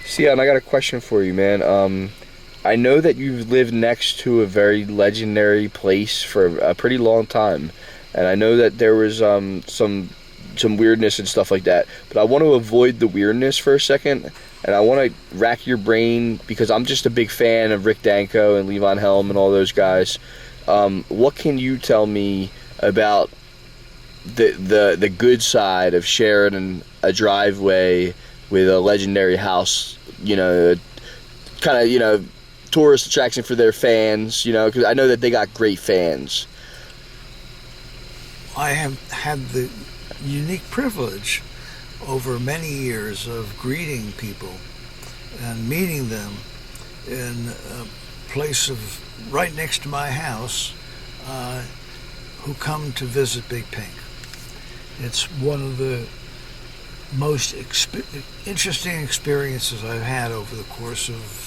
Sion, I got a question for you, man. I know that you've lived next to a very legendary place for a pretty long time, and I know that there was some weirdness and stuff like that. But I want to avoid the weirdness for a second, and I want to rack your brain because I'm just a big fan of Rick Danko and Levon Helm and all those guys. What can you tell me about the good side of sharing a driveway with a legendary house, kind of, tourist attraction for their fans, because I know that they got great fans. I have had the unique privilege over many years of greeting people and meeting them in a place right next to my house who come to visit Big Pink. It's one of the most interesting experiences I've had over the course of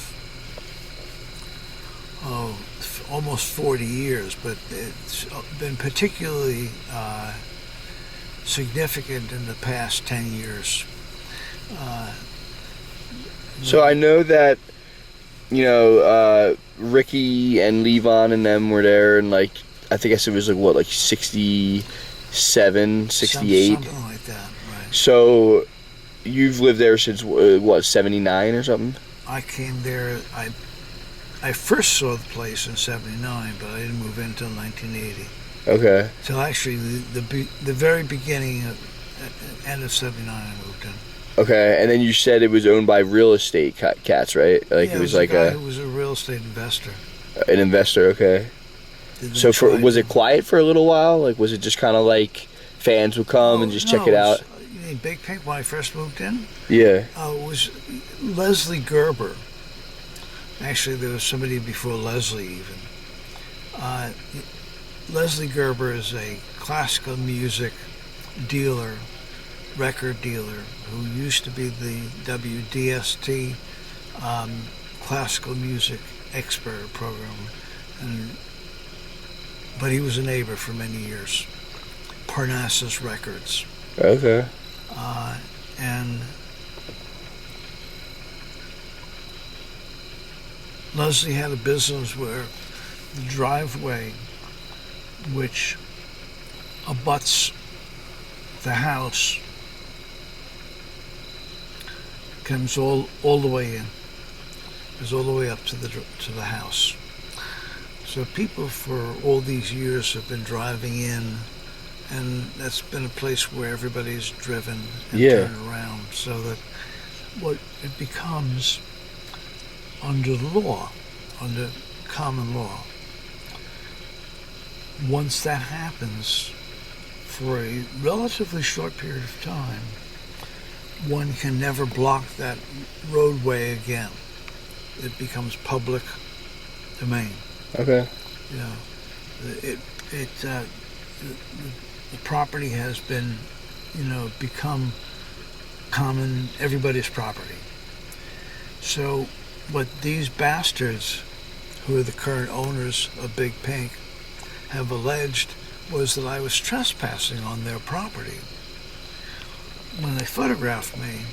almost 40 years, but it's been particularly significant in the past 10 years. So I know that, Ricky and Levon and them were there, and I guess it was 67, 68? Something like that, right. So you've lived there since, 79 or something? I came there, I first saw the place in 79, but I didn't move in until 1980. Okay. So actually, the very beginning, end of 79, I moved in. Okay, and then you said it was owned by real estate cats, right? Yeah, it was a guy who was a real estate investor. An investor, okay. So was it quiet for a little while? Was it just kind of fans would come and just check it out? You mean Big Pink when I first moved in? Yeah. It was Leslie Gerber. Actually, there was somebody before Leslie even. Leslie Gerber is a classical music dealer, record dealer, who used to be the WDST classical music expert program, but he was a neighbor for many years. Parnassus Records. Okay. And Leslie had a business where the driveway, which abuts the house, comes all the way in. Goes all the way up to the house. So people for all these years have been driving in, and that's been a place where everybody's driven and turned around, so that what it becomes under the law, under common law, once that happens for a relatively short period of time, one can never block that roadway again. It becomes public domain. Okay. The property has been, become common, everybody's property. So what these bastards, who are the current owners of Big Pink, have alleged was that I was trespassing on their property. When they photographed me,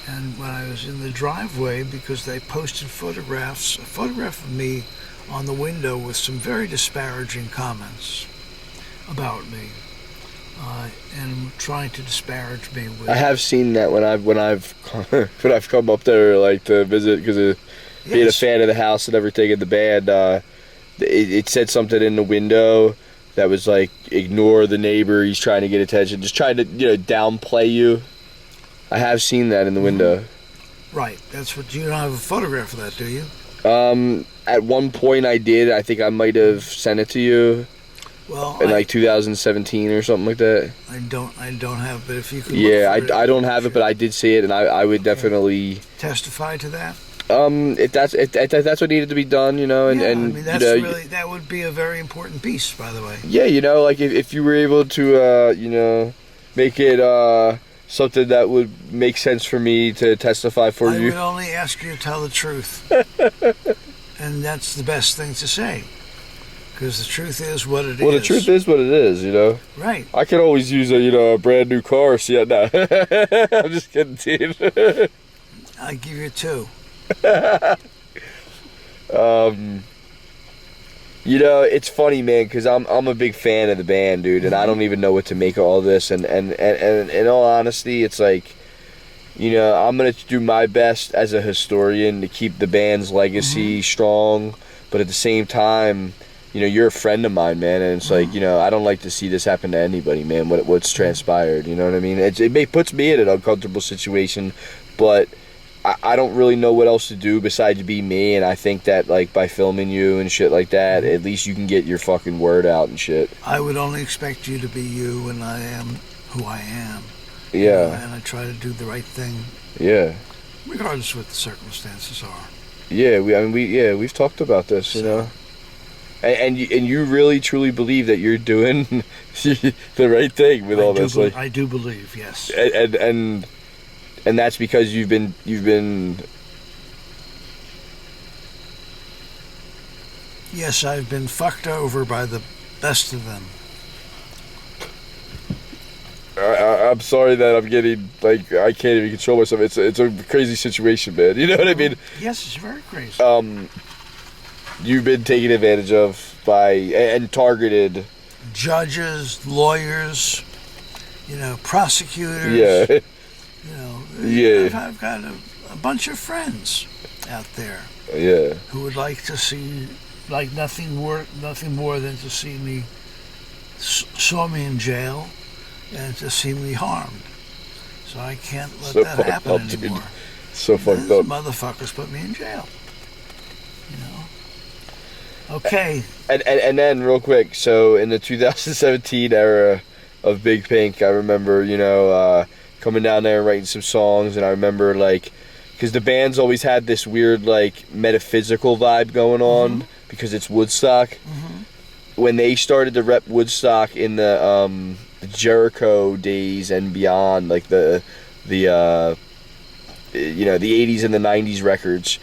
and when I was in the driveway, because they posted a photograph of me on the window with some very disparaging comments about me, and trying to disparage me with. I have seen that when I've come up there to visit, because being a fan of the house and everything in the band, it said something in the window that was ignore the neighbor, he's trying to get attention, just trying to downplay you. I have seen that in the window. Right. That's what you don't have a photograph of that, do you? At one point I did. I think I might have sent it to you. Well, in 2017 or something like that. I don't have, but if you could. Yeah, I don't have it, but I did see it, and I would definitely testify to that. If that's what needed to be done, and that's really, that would be a very important piece, by the way. Yeah, if you were able to make it something that would make sense for me to testify for you. I would only ask you to tell the truth. And that's the best thing to say. Because the truth is what it is. Well, the truth is what it is, Right. I could always use a brand new car. See, no. I'm just kidding, dude. I give you 2. You know, it's funny, man, because I'm a big fan of the band, dude, and I don't even know what to make of all this. And in all honesty, it's like, you know, I'm gonna do my best as a historian to keep the band's legacy strong, but at the same time, you know, you're a friend of mine, man, and it's like, you know, I don't like to see this happen to anybody, man. What's transpired, you know what I mean? It puts me in an uncomfortable situation, but I don't really know what else to do besides be me, and I think that, like, by filming you and shit like that, at least you can get your fucking word out and shit. I would only expect you to be you, and I am who I am. Yeah. And I try to do the right thing. Yeah. Regardless of what the circumstances are. Yeah, we've talked about this, you know. And you really truly believe that you're doing the right thing with all this, like. I do believe, yes. And that's because you've been Yes, I've been fucked over by the best of them. I'm sorry that I'm getting, like, I can't even control myself. It's a crazy situation, man. You know what I mean? Yes, it's very crazy. You've been taken advantage of by and targeted. Judges, lawyers, you know, prosecutors. Yeah. You know, Yeah. I've got a bunch of friends out there. Yeah. Who would like to see, like, nothing more than to see me, saw me in jail, and to see me harmed. So I can't let that happen anymore. Dude. So fucked up. Motherfuckers put me in jail. You know. Okay. And then real quick, so in the 2017 era of Big Pink, I remember, you know, coming down there and writing some songs, and I remember, like, because the band's always had this weird, like, metaphysical vibe going on because it's Woodstock. When they started to rep Woodstock in the Jericho days and beyond, like the you know, the 80s and the 90s records,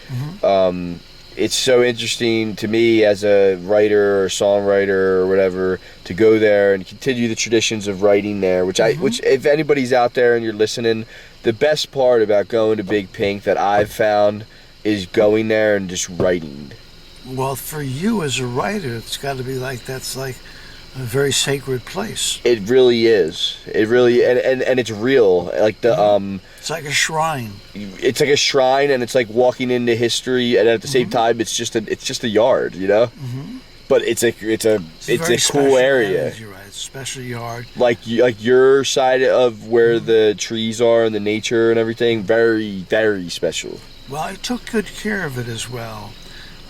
it's so interesting to me as a writer or songwriter or whatever to go there and continue the traditions of writing there, which which if anybody's out there and you're listening, the best part about going to Big Pink that I've found is going there and just writing. Well, for you as a writer, it's got to be like, that's like a very sacred place. It really is. It really, and it's real. Like the it's like a shrine. It's like a shrine, and it's like walking into history, and at the same time, it's just a yard, you know. But it's a cool area. Energy, right? It's a special yard. Like your side of where the trees are and the nature and everything, very, very special. Well, I took good care of it as well.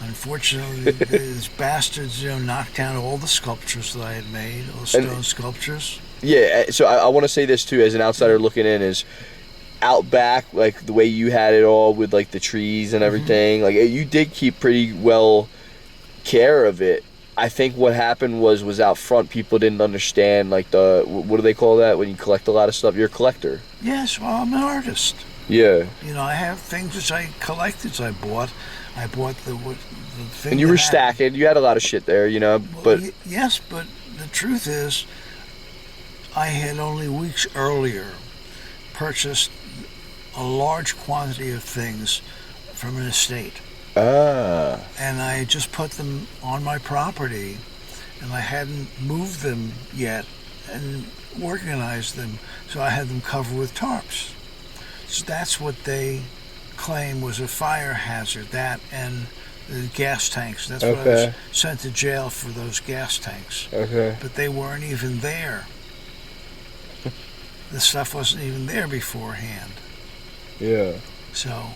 Unfortunately, these bastards, you know, knocked down all the sculptures that I had made, all the stone sculptures. Yeah, so I want to say this too, as an outsider looking in, is out back, like the way you had it all with like the trees and everything, like you did keep pretty well care of it. I think what happened was out front, people didn't understand, like, the, what do they call that when you collect a lot of stuff? You're a collector. Yes, well, I'm an artist. Yeah. You know, I have things which I collected. I bought the thing. And you were stacking. You had a lot of shit there, you know. Well, but yes, but the truth is, I had only weeks earlier purchased a large quantity of things from an estate. And I just put them on my property, and I hadn't moved them yet and organized them, so I had them covered with tarps. So that's what they claim was a fire hazard, that and the gas tanks. That's what I was sent to jail for, those gas tanks. But they weren't even there. The stuff wasn't even there beforehand. Yeah. So